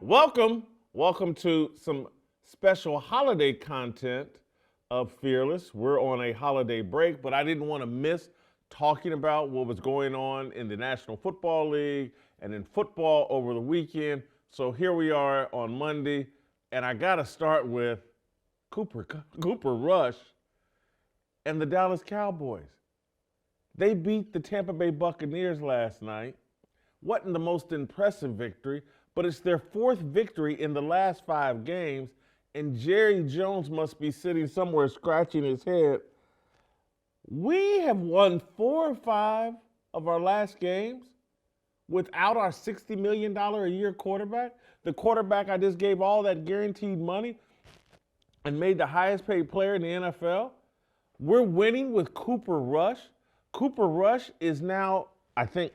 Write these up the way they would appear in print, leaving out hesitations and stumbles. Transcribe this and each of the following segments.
Welcome to some special holiday content of Fearless. We're on a holiday break, but I didn't want to miss talking about what was going on in the National Football League and in football over the weekend. So here we are on Monday, and I got to start with Cooper Rush and the Dallas Cowboys. They beat the Tampa Bay Buccaneers last night. Wasn't the most impressive victory, but it's their fourth victory in the last 5 games, and Jerry Jones must be sitting somewhere scratching his head. We have won 4 or 5 of our last games without our $60 million a year quarterback. The quarterback I just gave all that guaranteed money and made the highest paid player in the NFL. We're winning with Cooper Rush. Cooper Rush is now, I think,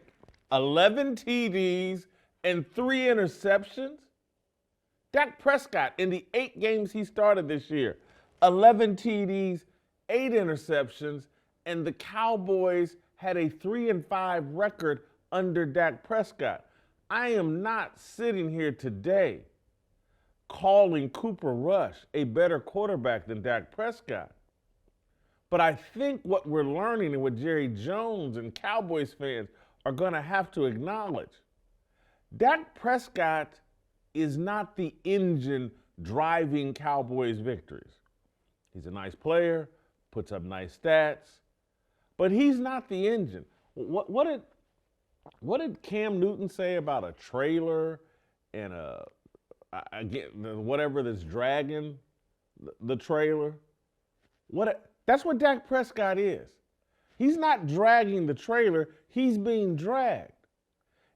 11 TDs and 3 interceptions. Dak Prescott, in the 8 games he started this year, 11 TDs, 8 interceptions, and the Cowboys had a 3-5 record under Dak Prescott. I am not sitting here today calling Cooper Rush a better quarterback than Dak Prescott. But I think what we're learning and what Jerry Jones and Cowboys fans are going to have to acknowledge, Dak Prescott is not the engine driving Cowboys victories. He's a nice player, puts up nice stats, but he's not the engine. What did Cam Newton say about a trailer and whatever that's dragging the trailer? That's what Dak Prescott is. He's not dragging the trailer, he's being dragged.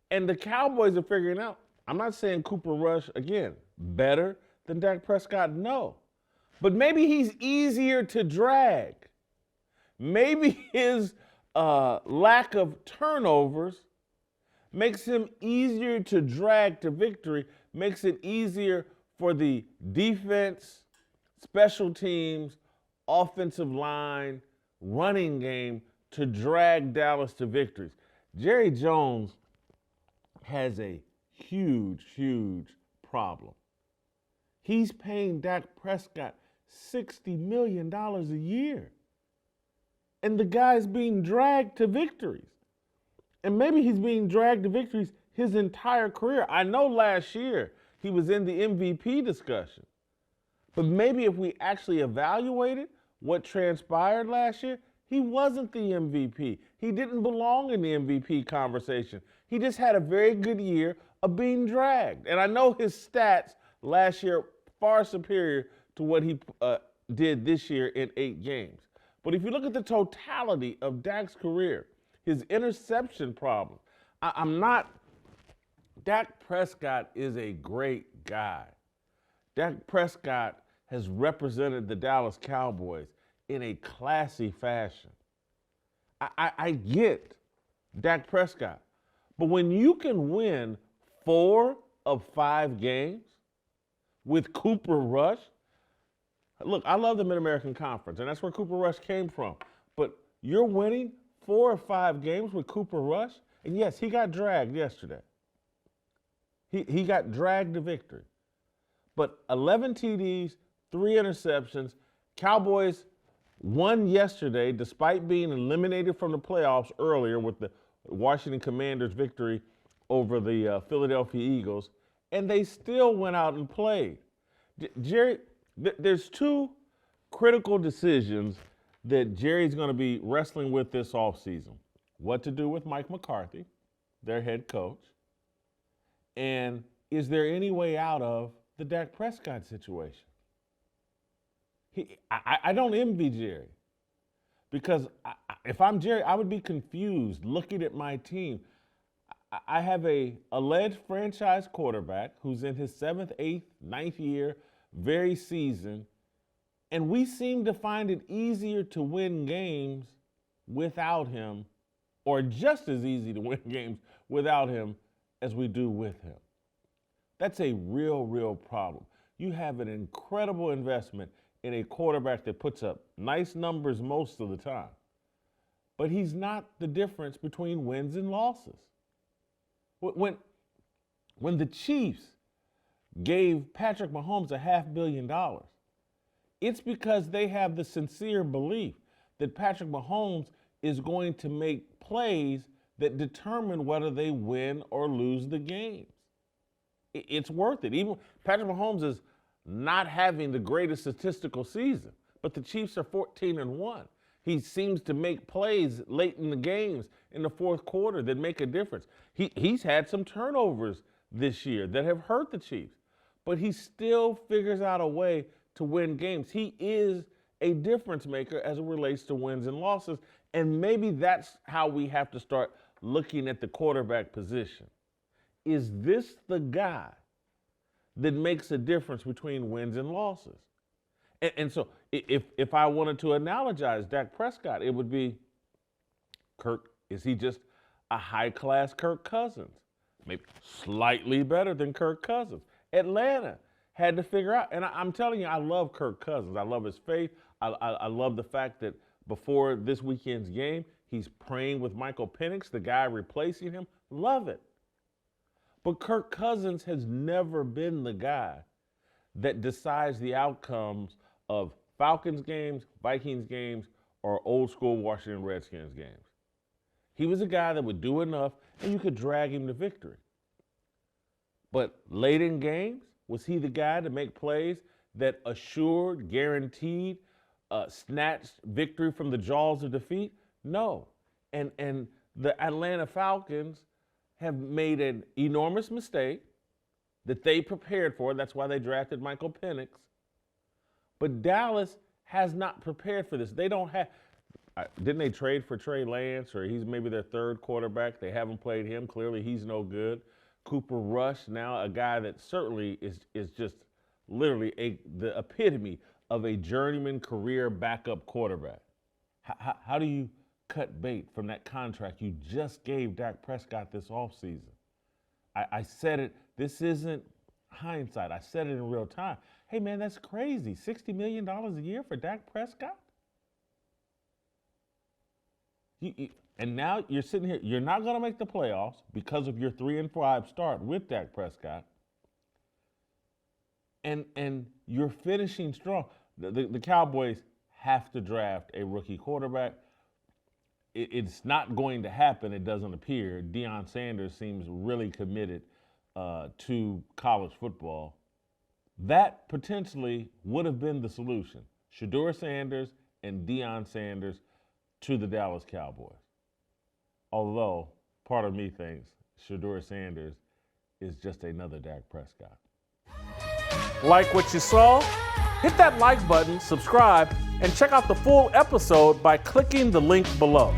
And the Cowboys are figuring out, I'm not saying Cooper Rush, again, better than Dak Prescott, no. But maybe he's easier to drag. Maybe his lack of turnovers makes him easier to drag to victory, makes it easier for the defense, special teams, offensive line, running game to drag Dallas to victories. Jerry Jones has a huge problem. He's paying Dak Prescott $60 million a year. And the guy's being dragged to victories. And maybe he's being dragged to victories his entire career. I know last year he was in the MVP discussion. But maybe if we actually evaluated what transpired last year, he wasn't the MVP. He didn't belong in the MVP conversation. He just had a very good year of being dragged. And I know his stats last year far superior to what he did this year in 8 games. But if you look at the totality of Dak's career, his interception problem, Dak Prescott is a great guy. Dak Prescott has represented the Dallas Cowboys in a classy fashion. I get Dak Prescott. But when you can win 4 of 5 games with Cooper Rush, look, I love the Mid-American Conference, and that's where Cooper Rush came from. But you're winning 4 or 5 games with Cooper Rush, and yes, he got dragged yesterday. He got dragged to victory. But 11 TDs, 3 interceptions. Cowboys won yesterday despite being eliminated from the playoffs earlier with the Washington Commanders' victory over the Philadelphia Eagles, and they still went out and played. Jerry, there's 2 critical decisions that Jerry's going to be wrestling with this offseason. What to do with Mike McCarthy, their head coach, and is there any way out of the Dak Prescott situation? I don't envy Jerry because if I'm Jerry, I would be confused looking at my team. I have a alleged franchise quarterback who's in his 7th, 8th, 9th year, very seasoned, and we seem to find it easier to win games without him, or just as easy to win games without him as we do with him. That's a real problem. You have an incredible investment in a quarterback that puts up nice numbers most of the time, but he's not the difference between wins and losses. When the Chiefs gave Patrick Mahomes $500 million. It's because they have the sincere belief that Patrick Mahomes is going to make plays that determine whether they win or lose the games. It's worth it. Even Patrick Mahomes is not having the greatest statistical season, but the Chiefs are 14-1. He seems to make plays late in the games in the fourth quarter that make a difference. He's had some turnovers this year that have hurt the Chiefs, but he still figures out a way to win games. He is a difference maker as it relates to wins and losses, and maybe that's how we have to start looking at the quarterback position. Is this the guy that makes a difference between wins and losses? And so if I wanted to analogize Dak Prescott, it would be is he just a high-class Kirk Cousins? Maybe slightly better than Kirk Cousins. Atlanta had to figure out, and I'm telling you, I love Kirk Cousins. I love his faith. I love the fact that before this weekend's game, he's praying with Michael Penix, the guy replacing him. Love it. But Kirk Cousins has never been the guy that decides the outcomes of Falcons games, Vikings games, or old school Washington Redskins games. He was a guy that would do enough and you could drag him to victory. But late in games, was he the guy to make plays that assured, guaranteed, snatched victory from the jaws of defeat? No. And the Atlanta Falcons have made an enormous mistake that they prepared for. That's why they drafted Michael Penix. But Dallas has not prepared for this. They don't have. Didn't they trade for Trey Lance, or he's maybe their third quarterback? They haven't played him. Clearly, he's no good. Cooper Rush, now a guy that certainly is just literally the epitome of a journeyman career backup quarterback. How do you cut bait from that contract you just gave Dak Prescott this offseason? I said it. This isn't hindsight. I said it in real time. Hey, man, that's crazy. $60 million a year for Dak Prescott? And now you're sitting here. You're not going to make the playoffs because of your 3-5 start with Dak Prescott. And you're finishing strong. The Cowboys have to draft a rookie quarterback. It's not going to happen, it doesn't appear. Deion Sanders seems really committed to college football. That potentially would have been the solution. Shedeur Sanders and Deion Sanders to the Dallas Cowboys. Although, part of me thinks Shedeur Sanders is just another Dak Prescott. Like what you saw? Hit that like button, subscribe, and check out the full episode by clicking the link below.